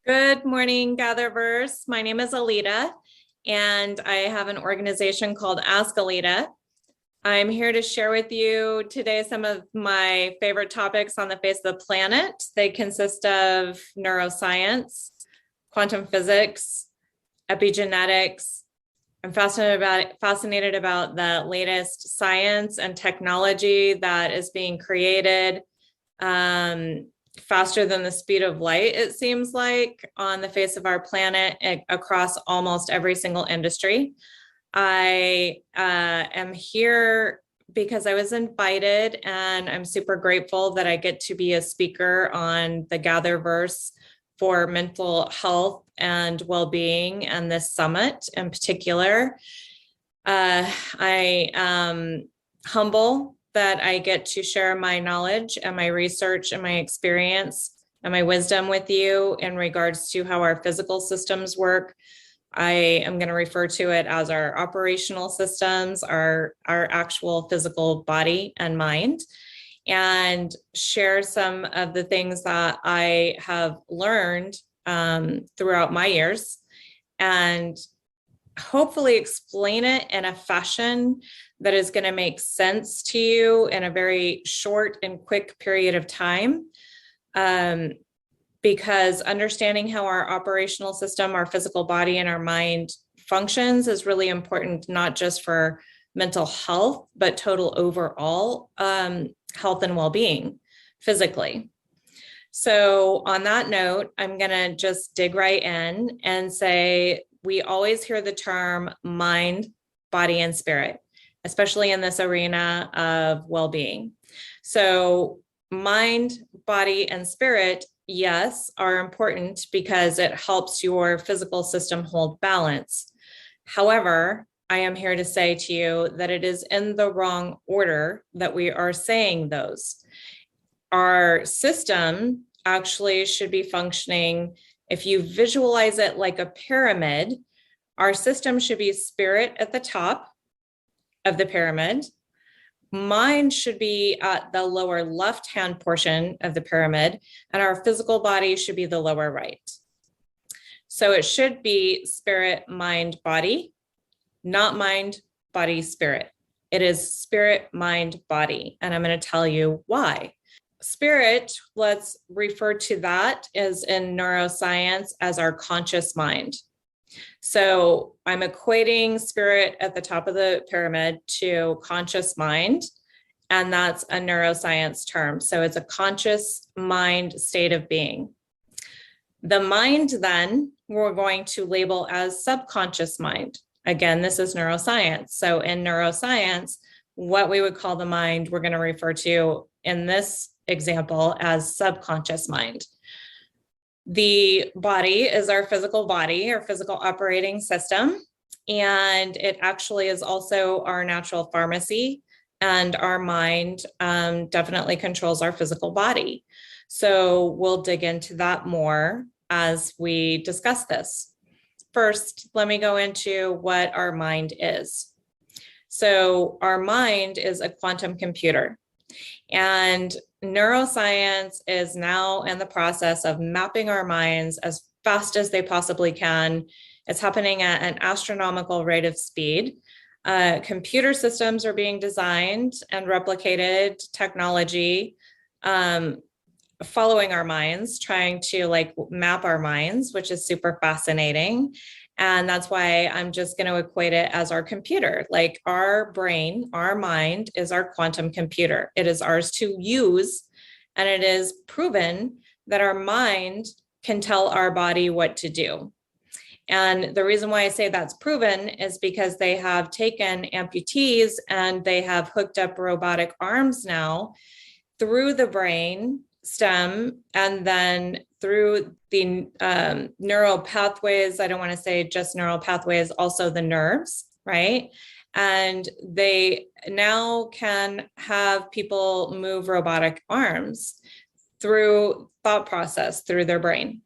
Good morning, Gatherverse. My name is Aileda, and I have an organization called Ask Aileda. I'm here to share with you today some of my favorite topics on the face of the planet. They consist of neuroscience, quantum physics, epigenetics. I'm fascinated about the latest science and technology that is being created faster than the speed of light, it seems like, on the face of our planet across almost every single industry. I am here because I was invited, and I'm super grateful that I get to be a speaker on the Gatherverse for mental health and well-being, and this summit in particular. I am humble that I get to share my knowledge and my research and my experience and my wisdom with you in regards to how our physical systems work. I am going to refer to it as our operational systems, our actual physical body and mind, and share some of the things that I have learned throughout my years, and hopefully explain it in a fashion that is going to make sense to you in a very short and quick period of time. Because understanding how our operational system, our physical body, and our mind functions is really important, not just for mental health, but total overall health and well-being physically. So on that note, I'm going to just dig right in and say, we always hear the term mind, body, and spirit, especially in this arena of well-being. So mind, body, and spirit, yes, are important because it helps your physical system hold balance. However, I am here to say to you that it is in the wrong order that we are saying those. Our system actually should be functioning, if you visualize it like a pyramid, our system should be spirit at the top of the pyramid. Mind should be at the lower left-hand portion of the pyramid, and our physical body should be the lower right. So it should be spirit, mind, body, not mind, body, spirit. It is spirit, mind, body, and I'm going to tell you why. Spirit, let's refer to that as in neuroscience as our conscious mind. So I'm equating spirit at the top of the pyramid to conscious mind, and that's a neuroscience term. So it's a conscious mind state of being. The mind then we're going to label as subconscious mind. Again, this is neuroscience. So in neuroscience, what we would call the mind, we're going to refer to in this example as subconscious mind. The body is our physical body, our physical operating system, and it actually is also our natural pharmacy, and our mind definitely controls our physical body. So we'll dig into that more as we discuss this. First, let me go into what our mind is. So our mind is a quantum computer, and neuroscience is now in the process of mapping our minds as fast as they possibly can. It's happening at an astronomical rate of speed. Computer systems are being designed and replicated, technology following our minds, trying to map our minds, which is super fascinating. And that's why I'm just going to equate it as our computer. Like our brain, our mind is our quantum computer. It is ours to use. And it is proven that our mind can tell our body what to do. And the reason why I say that's proven is because they have taken amputees and they have hooked up robotic arms now through the brain stem, and then through the neural pathways. I don't want to say just neural pathways, also the nerves, right? And they now can have people move robotic arms through thought process, through their brain.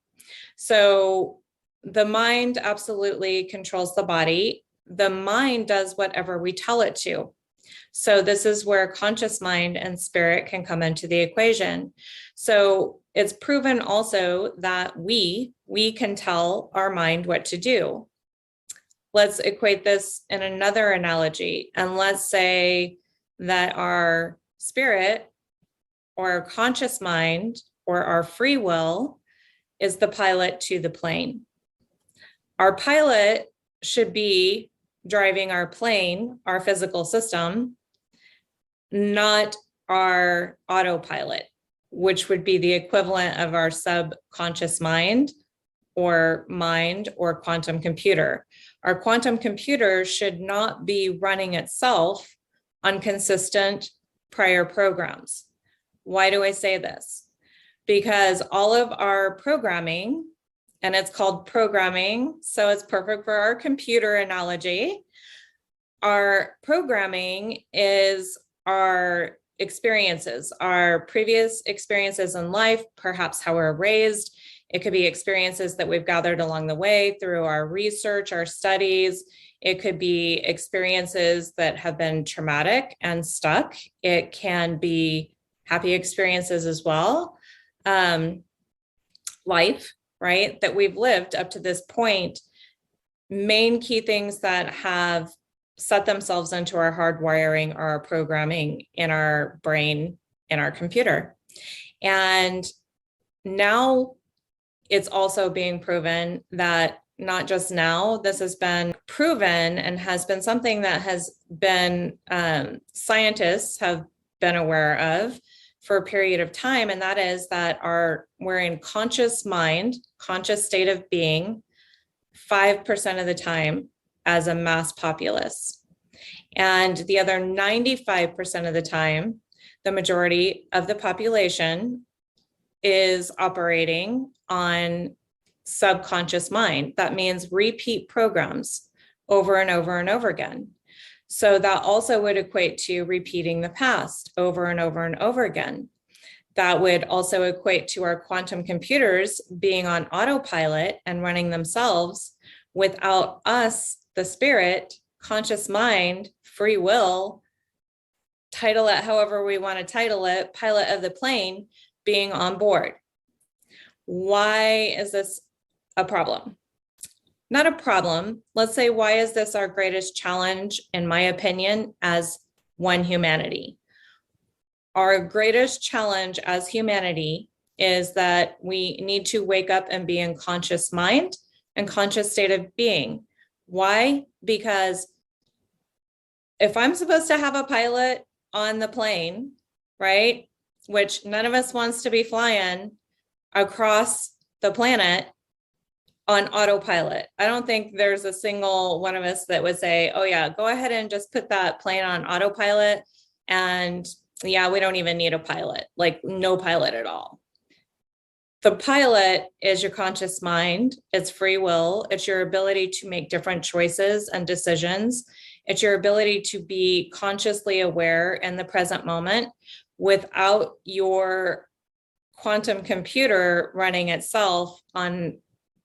So the mind absolutely controls the body. The mind does whatever we tell it to. So this is where conscious mind and spirit can come into the equation. So it's proven also that we we can tell our mind what to do. Let's equate this in another analogy. And let's say that our spirit or our conscious mind or our free will is the pilot to the plane. Our pilot should be driving our plane, our physical system, not our autopilot, which would be the equivalent of our subconscious mind or quantum computer. Our quantum computer should not be running itself on consistent prior programs. Why do I say this? Because all of our programming, and it's called programming, so it's perfect for our computer analogy. Our programming is our experiences, our previous experiences in life, perhaps how we're raised. It could be experiences that we've gathered along the way through our research, our studies. It could be experiences that have been traumatic and stuck. It can be happy experiences as well. Life, right, that we've lived up to this point. Main key things that have set themselves into our hardwiring are our programming in our brain, in our computer. And now it's also being proven that not just now, this has been proven and has been something that has been scientists have been aware of for a period of time. And that is that we're in conscious mind, conscious state of being 5% of the time as a mass populace. And the other 95% of the time, the majority of the population is operating on subconscious mind. That means repeat programs over and over and over again. So that also would equate to repeating the past over and over and over again. That would also equate to our quantum computers being on autopilot and running themselves without us, the spirit, conscious mind, free will, title it however we want to title it, pilot of the plane, being on board. Why is this a problem? Not a problem. Let's say, why is this our greatest challenge, in my opinion, as one humanity? Our greatest challenge as humanity is that we need to wake up and be in conscious mind and conscious state of being. Why? Because if I'm supposed to have a pilot on the plane, right, which none of us wants to be flying across the planet on autopilot. I don't think there's a single one of us that would say, oh yeah, go ahead and just put that plane on autopilot. And yeah, we don't even need a pilot, like no pilot at all. The pilot is your conscious mind. It's free will. It's your ability to make different choices and decisions. It's your ability to be consciously aware in the present moment without your quantum computer running itself on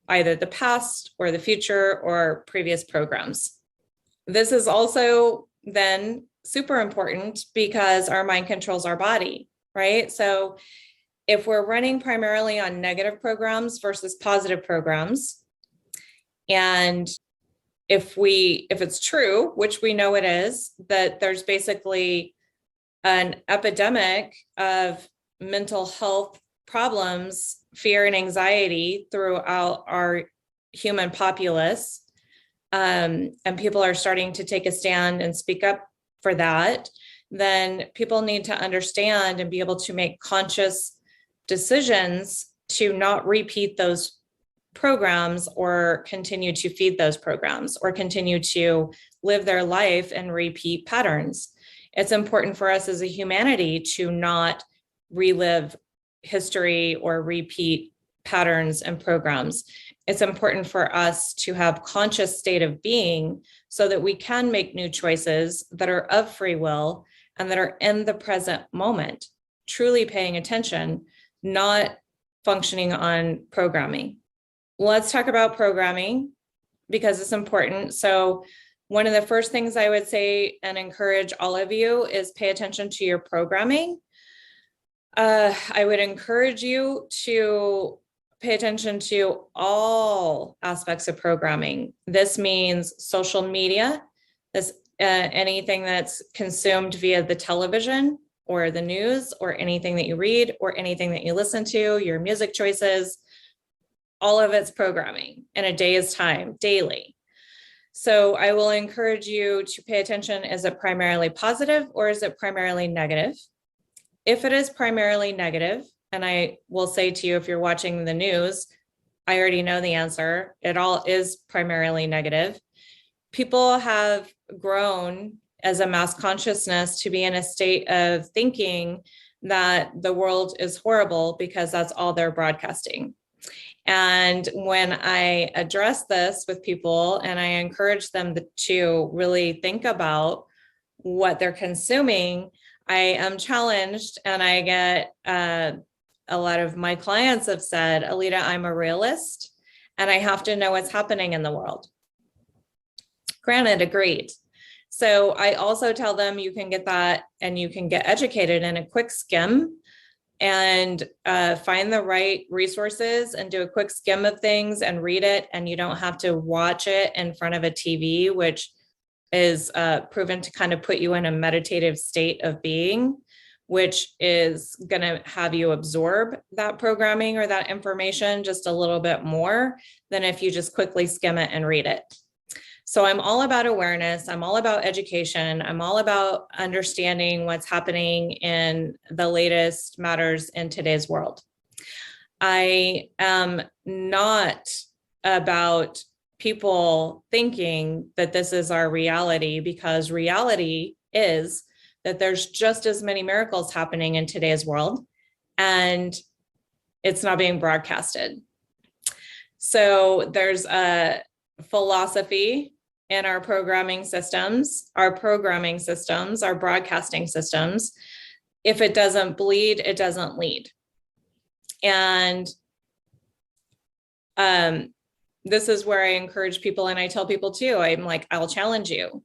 either the past or the future or previous programs. This is also then super important because our mind controls our body, right? So if we're running primarily on negative programs versus positive programs, and if it's true, which we know it is, that there's basically an epidemic of mental health problems, fear and anxiety throughout our human populace, and people are starting to take a stand and speak up for that, then people need to understand and be able to make conscious decisions to not repeat those programs or continue to feed those programs or continue to live their life and repeat patterns. It's important for us as a humanity to not relive history or repeat patterns and programs. It's important for us to have conscious state of being so that we can make new choices that are of free will and that are in the present moment, truly paying attention, not functioning on programming. Let's talk about programming because it's important. So one of the first things I would say and encourage all of you is pay attention to your programming. I would encourage you to pay attention to all aspects of programming. This means social media, anything that's consumed via the television or the news or anything that you read or anything that you listen to, your music choices, all of it's programming in a day's time, daily. So I will encourage you to pay attention. Is it primarily positive or is it primarily negative? If it is primarily negative, and I will say to you, if you're watching the news, I already know the answer. It all is primarily negative. People have grown as a mass consciousness to be in a state of thinking that the world is horrible because that's all they're broadcasting. And when I address this with people and I encourage them to really think about what they're consuming, I am challenged, and I get a lot of my clients have said, Aileda, I'm a realist and I have to know what's happening in the world. Granted, agreed. So I also tell them you can get that and you can get educated in a quick skim and find the right resources and do a quick skim of things and read it. And you don't have to watch it in front of a TV, which is proven to kind of put you in a meditative state of being, which is going to have you absorb that programming or that information just a little bit more than if you just quickly skim it and read it. So I'm all about awareness. I'm all about education. I'm all about understanding what's happening in the latest matters in today's world. I am not about people thinking that this is our reality, because reality is that there's just as many miracles happening in today's world and it's not being broadcasted. So there's a philosophy in our programming systems, our broadcasting systems. If it doesn't bleed, it doesn't lead. And this is where I encourage people, and I tell people too, I'm like, I'll challenge you.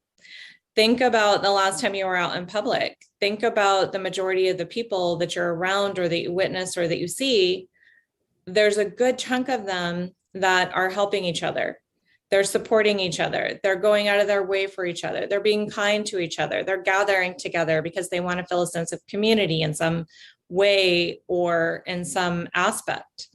Think about the last time you were out in public. Think about the majority of the people that you're around or that you witness or that you see. There's a good chunk of them that are helping each other. They're supporting each other. They're going out of their way for each other. They're being kind to each other. They're gathering together because they want to feel a sense of community in some way or in some aspect.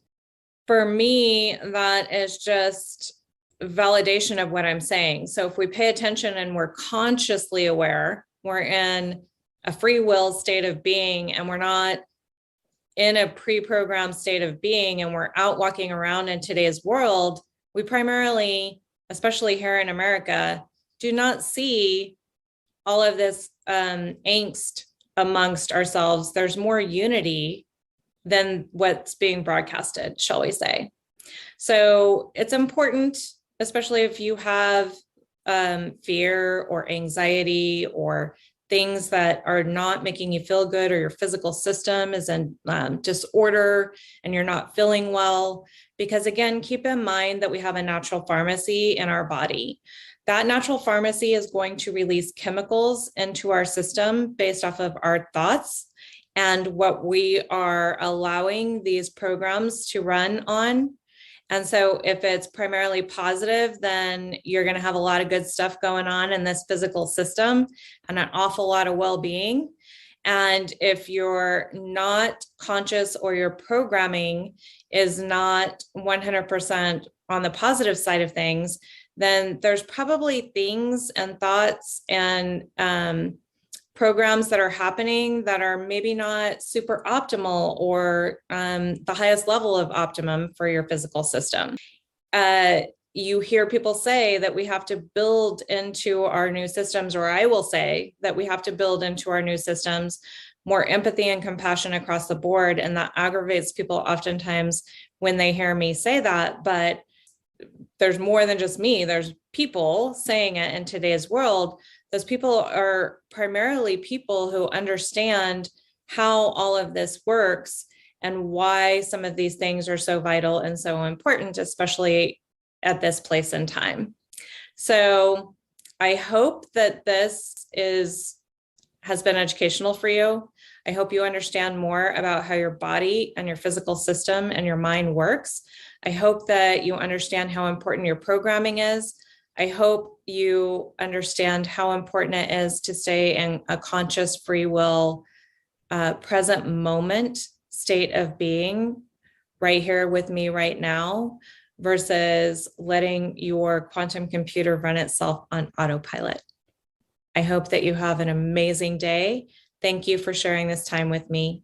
For me, that is just validation of what I'm saying. So if we pay attention and we're consciously aware, we're in a free will state of being, and we're not in a pre-programmed state of being, and we're out walking around in today's world, we primarily, especially here in America, do not see all of this angst amongst ourselves. There's more unity than what's being broadcasted, shall we say. So it's important, especially if you have fear or anxiety or things that are not making you feel good, or your physical system is in disorder and you're not feeling well. Because again, keep in mind that we have a natural pharmacy in our body. That natural pharmacy is going to release chemicals into our system based off of our thoughts and what we are allowing these programs to run on. And so if it's primarily positive, then you're going to have a lot of good stuff going on in this physical system and an awful lot of well-being. And if you're not conscious or your programming is not 100% on the positive side of things, then there's probably things and thoughts and programs that are happening that are maybe not super optimal or the highest level of optimum for your physical system. You hear people say that we have to build into our new systems, or I will say that we have to build into our new systems more empathy and compassion across the board. And that aggravates people oftentimes when they hear me say that, but there's more than just me. There's people saying it in today's world. Those people are primarily people who understand how all of this works and why some of these things are so vital and so important, especially at this place in time. So I hope that this has been educational for you. I hope you understand more about how your body and your physical system and your mind works. I hope that you understand how important your programming is. I hope you understand how important it is to stay in a conscious, free will, present moment state of being right here with me right now versus letting your quantum computer run itself on autopilot. I hope that you have an amazing day. Thank you for sharing this time with me.